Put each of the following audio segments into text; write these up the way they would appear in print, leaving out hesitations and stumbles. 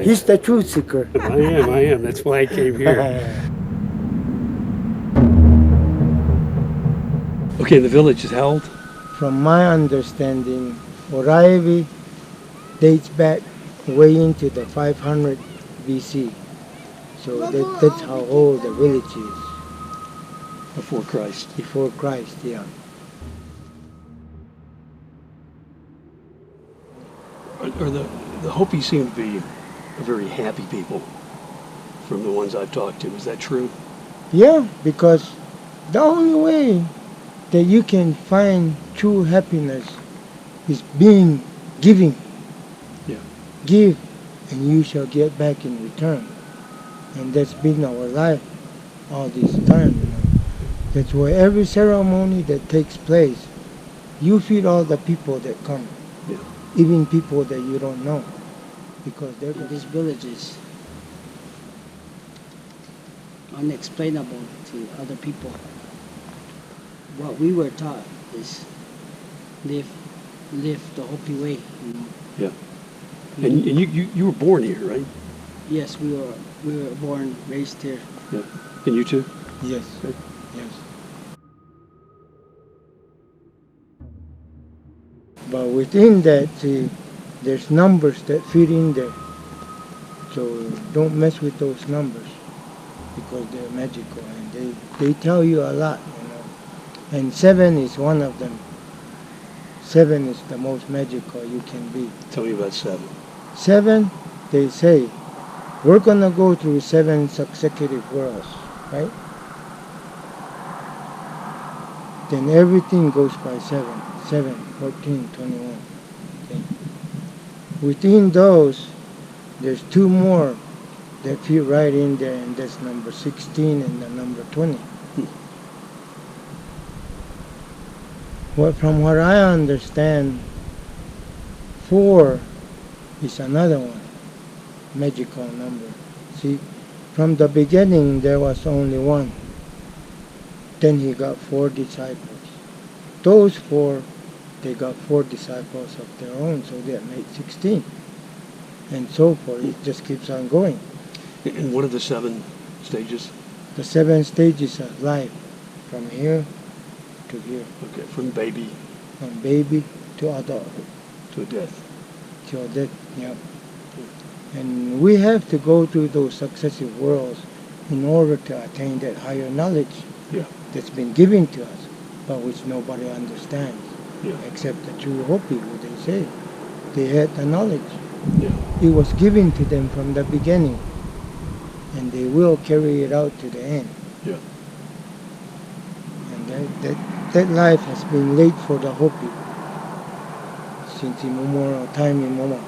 He's the truth seeker. I am. That's why I came here. Okay, the village is held? From my understanding, Oraibi dates back way into the 500 BC. So that's how old the village is. Before Christ. Before Christ, yeah. Or the Hopi seem to be a very happy people from the ones I've talked to. Is that true? Yeah, because the only way that you can find true happiness is giving. Yeah. Give, and you shall get back in return. And that's been our life all this time. That's why every ceremony that takes place, you feed all the people that come. Yeah. Even people that you don't know, because this village is unexplainable to other people. What we were taught is live the Hopi way. Yeah. And you were born here, right? Yes, we were born, raised here. Yeah. And you too? yes, Okay. yes. But within that, see, there's numbers that fit in there. So don't mess with those numbers because they're magical and they tell you a lot, And 7 is one of them. 7 is the most magical you can be. Tell me about 7. 7, they say, we're going to go through 7 consecutive worlds, right? Then everything goes by 7. 7, 14, 21. Okay. Within those, there's 2 more that fit right in there, and that's number 16 and the number 20. Well, from what I understand, 4 is another one, magical number. See, from the beginning there was only 1. Then he got 4 disciples. Those 4, they got 4 disciples of their own, so that made 16. And so forth. It just keeps on going. And what are the 7 stages? The 7 stages of life, from here to here. Okay, from baby From baby to adult. to death. Till death, yeah. And we have to go through those successive worlds in order to attain that higher knowledge Yeah. that's been given to us, but which nobody understands, Yeah. except the true Hopi, who they say. They had the knowledge. Yeah. It was given to them from the beginning, and they will carry it out to the end. Yeah. And that life has been laid for the Hopi since immemorial time immemorial.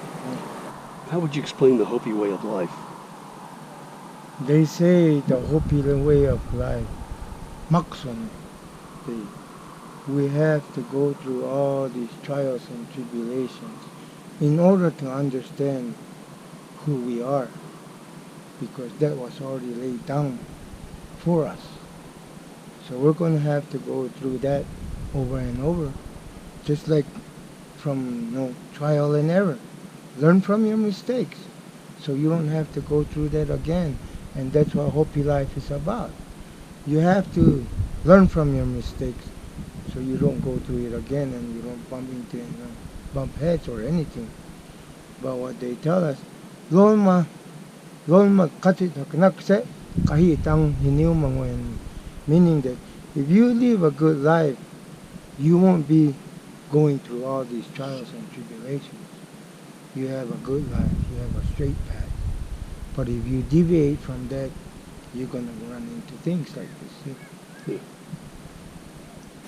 How would you explain the Hopi way of life? They say the Hopi way of life, makson. We have to go through all these trials and tribulations in order to understand who we are, because that was already laid down for us. So we're going to have to go through that over and over, just like from trial and error. Learn from your mistakes so you don't have to go through that again. And that's what Hopi life is about. You have to learn from your mistakes so you don't go through it again and you don't bump heads or anything. But what they tell us, lolma katit haknakse kahitang hiniu mangwen, meaning that if you live a good life, you won't be going through all these trials and tribulations. You have a good life, you have a straight path. But if you deviate from that, you're going to run into things like this. Yeah.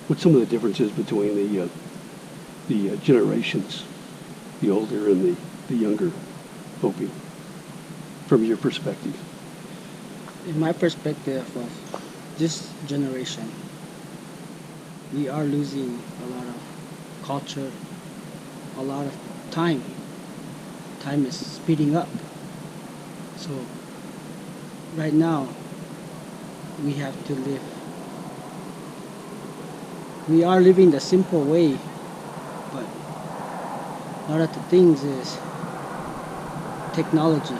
What's some of the differences between the generations, the older and the younger Hopi, from your perspective? In my perspective of this generation, we are losing a lot of culture, a lot of time. Time is speeding up. So right now, we have to live. We are living the simple way, but one of the things is technology.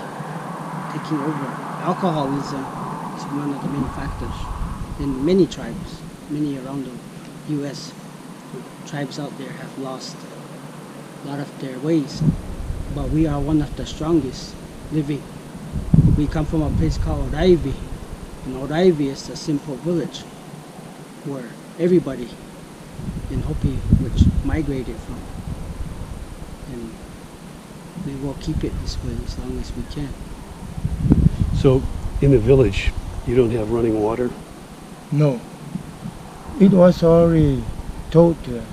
taking over. Alcoholism is one of the main factors in many tribes, many around the U.S. Tribes out there have lost a lot of their ways, but we are one of the strongest living. We come from a place called Odaivi, and Odaivi is a simple village where everybody in Hopi, which migrated from, and we will keep it this way as long as we can. So, in the village, you don't have running water? No. It was already told to us.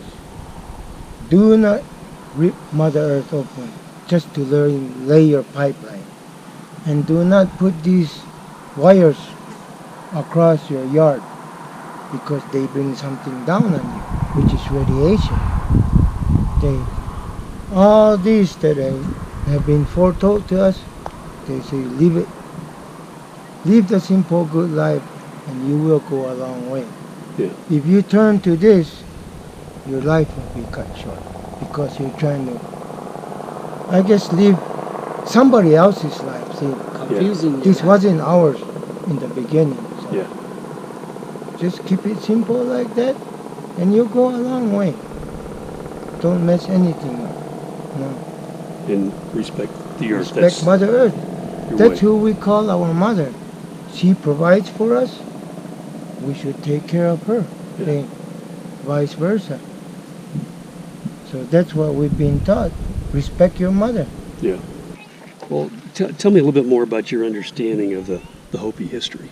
Do not rip Mother Earth open just to lay your pipeline. And do not put these wires across your yard because they bring something down on you, which is radiation. All these that have been foretold to us, they say leave it. Live the simple good life and you will go a long way. Yeah. If you turn to this, your life will be cut short because you're trying to, I guess, live somebody else's life. See, Confusing. this wasn't ours in the beginning. So Yeah. just keep it simple like that and you'll go a long way. Don't mess anything up. No. And respect the earth. Respect Mother Earth. your That's way. who we call our mother. She provides for us. We should take care of her. Yeah. And vice versa. So that's what we've been taught. Respect your mother. Yeah. Well, tell me a little bit more about your understanding of the Hopi history.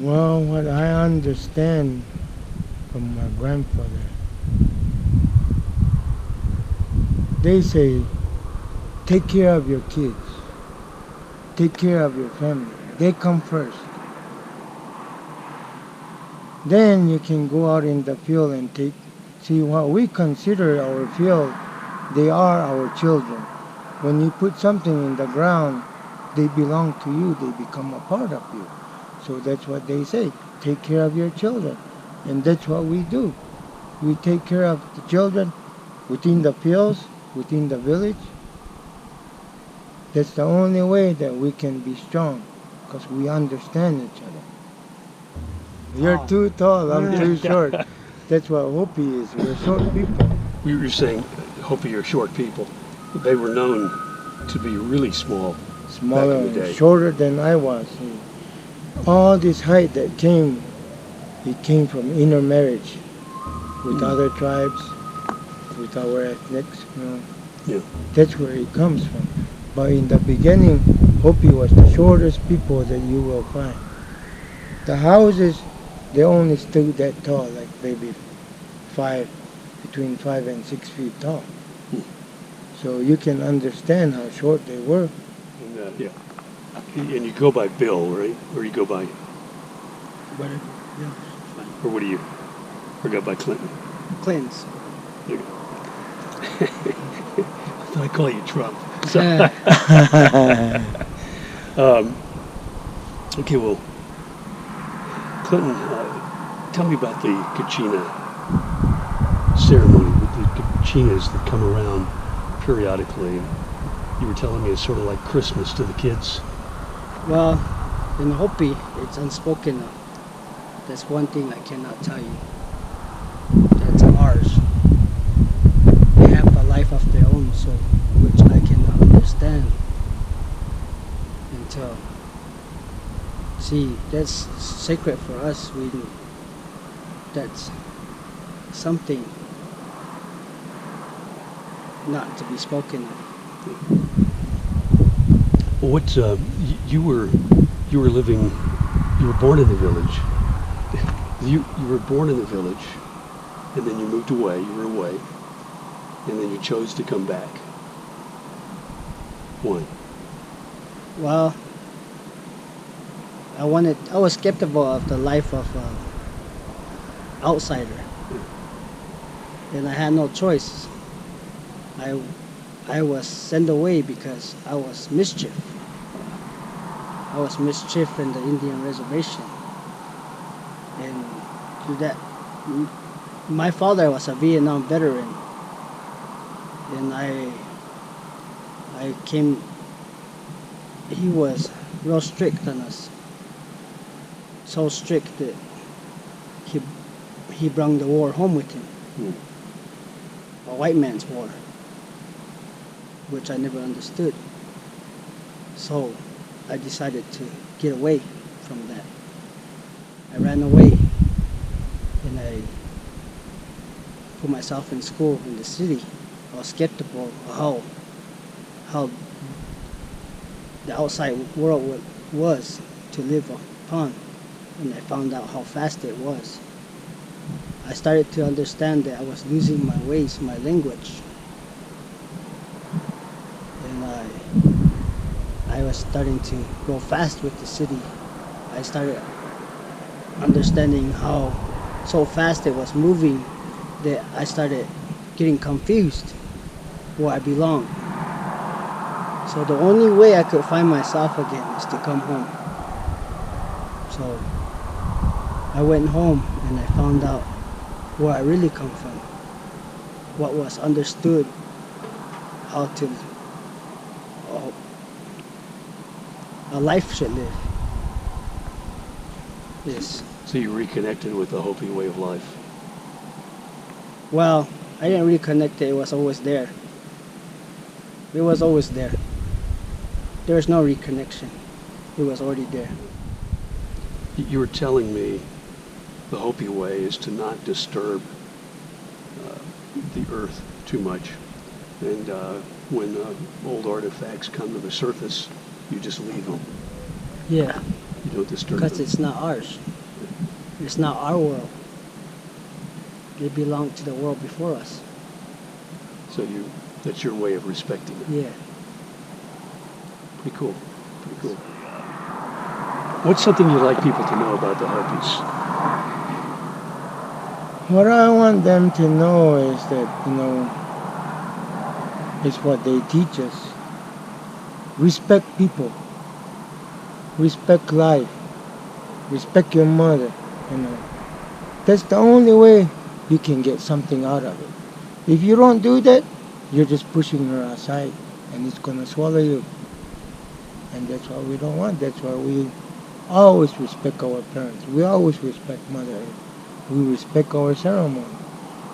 Well, what I understand from my grandfather, they say, take care of your kids. Take care of your family. They come first. Then you can go out in the field and see what we consider our field. They are our children. When you put something in the ground, they belong to you. They become a part of you. So that's what they say. Take care of your children. And that's what we do. We take care of the children within the fields, within the village. That's the only way that we can be strong, because we understand each other. You're too tall, I'm too short. That's what Hopi is. We're short people. You were saying Hopi are short people. They were known to be really small. Smaller Back in the and day. shorter than I was. And all this height that came, it came from intermarriage with other tribes, with our ethnics. You know. Yeah. That's where it comes from. But in the beginning, Hopi was the shortest people that you will find. The houses, they only stood that tall, like maybe between 5 and 6 feet tall. So you can understand how short they were. And, yeah. And you go by Bill, right? Or you go by, Whatever. Yeah. Fine. or what do you, or go by Clinton? Cleanse. There you go. I call you Trump. So, okay, well, Clinton, tell me about the Kachina ceremony, with the Kachinas that come around periodically. You were telling me it's sort of like Christmas to the kids. Well, in Hopi, it's unspoken of. That's one thing I cannot tell you. That's ours. They have a life of their own, so which I cannot understand until. See, that's sacred for us. That's something not to be spoken of. Well, what you were living, you were born in the village. You were born in the village, and then you moved away. You were away, and then you chose to come back. Why? Well, I was skeptical of the life of outsider, and I had no choice. I was sent away because I was mischief. I was mischief in the Indian Reservation, and to that, my father was a Vietnam veteran, and I came he was real strict on us. So strict that he he brought the war home with him. Mm. A white man's war, which I never understood. So I decided to get away from that. I ran away and I put myself in school in the city. I was skeptical of how the outside world was to live upon, and I found out how fast it was. I started to understand that I was losing my ways, my language, and I was starting to go fast with the city. I started understanding how so fast it was moving that I started getting confused where I belong. So the only way I could find myself again is to come home. So I went home and I found out where I really come from, what was understood, how to a life should live. Yes. So you reconnected with the Hopi way of life. Well, I didn't reconnect it. It was always there. It was always there. There was no reconnection. It was already there. You were telling me the Hopi way is to not disturb the earth too much. And when old artifacts come to the surface, you just leave them. Yeah, You don't disturb because them. it's not ours. It's not our world. They belong to the world before us. So that's your way of respecting it. Yeah. Pretty cool. Pretty cool. What's something you'd like people to know about the Hopis? What I want them to know is that, is what they teach us. Respect people. Respect life. Respect your mother, That's the only way you can get something out of it. If you don't do that, you're just pushing her aside and it's going to swallow you. And that's what we don't want. That's why we always respect our parents. We always respect Mother Earth. We respect our ceremony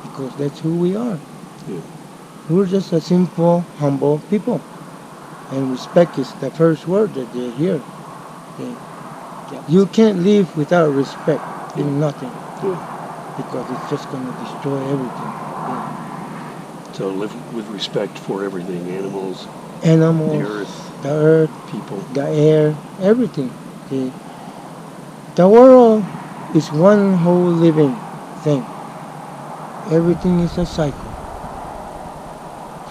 because that's who we are. Yeah. We're just a simple, humble people. And respect is the first word that they hear. You can't live without respect in nothing. Yeah. Because it's just going to destroy everything. So live with respect for everything, animals, Animals, the earth, people. the air, everything. The world is one whole living thing. Everything is a cycle.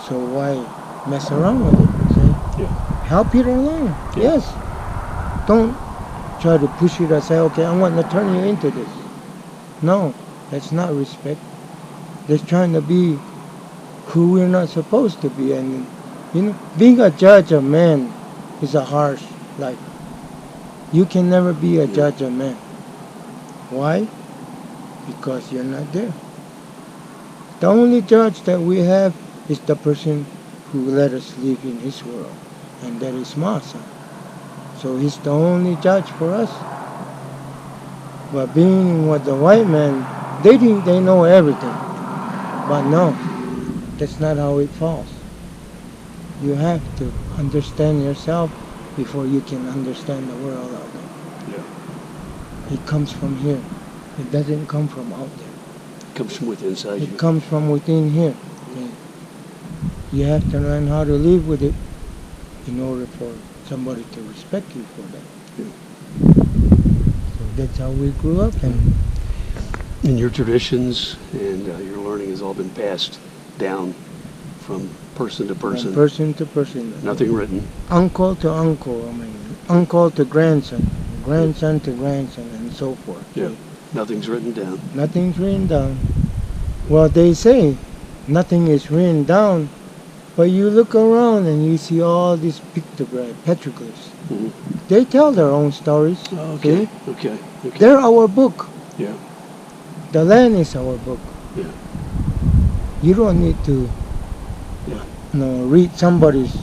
So why mess around with it? See? Yeah. Help it along. Yeah. Yes. Don't try to push it and say, okay, I want to turn you into this. No, that's not respect. That's trying to be who we're not supposed to be. And, being a judge of man is a harsh life. You can never be a judge of man. Why? Because you're not there. The only judge that we have is the person who let us live in his world. And that is Masa. So he's the only judge for us. But being with the white man, they think they know everything. But no, that's not how it falls. You have to understand yourself before you can understand the world out there. Yeah. It comes from here. It doesn't come from out there. It comes from within inside you. It comes from within here. Okay. You have to learn how to live with it in order for somebody to respect you for that. Yeah. So that's how we grew up. And your traditions and your learning has all been passed down from person to person. from person to person. Nothing written. Uncle to uncle, uncle to grandson, grandson to grandson, and so forth. Yeah. Nothing's written down. Nothing's written down. Well, they say nothing is written down, but you look around and you see all these pictographs, petroglyphs. Mm-hmm. They tell their own stories. Oh, okay. See? Okay. They're our book. Yeah. The land is our book. Yeah. You don't need to Yeah. read somebody's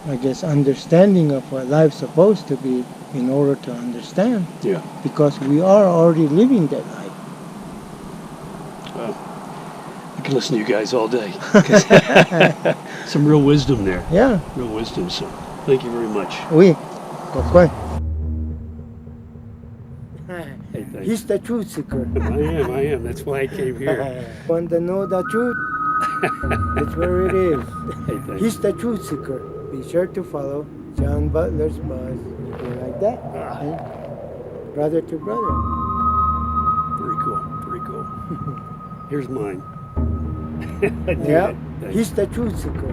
I guess, understanding of what life's supposed to be in order to understand. Yeah. Because we are already living that life. Wow. I could listen to you guys all day. Some real wisdom there. Yeah. Real wisdom. So thank you very much. Oui. Pourquoi? Hey, thanks. He's the truth seeker. I am. That's why I came here. Want to know the truth? That's where it is. Hey, thanks. He's the truth seeker. Be sure to follow John Butler's buzz. Anything like that. And brother to brother. Very cool. Very cool. Here's mine. Yeah. He's the truth seeker.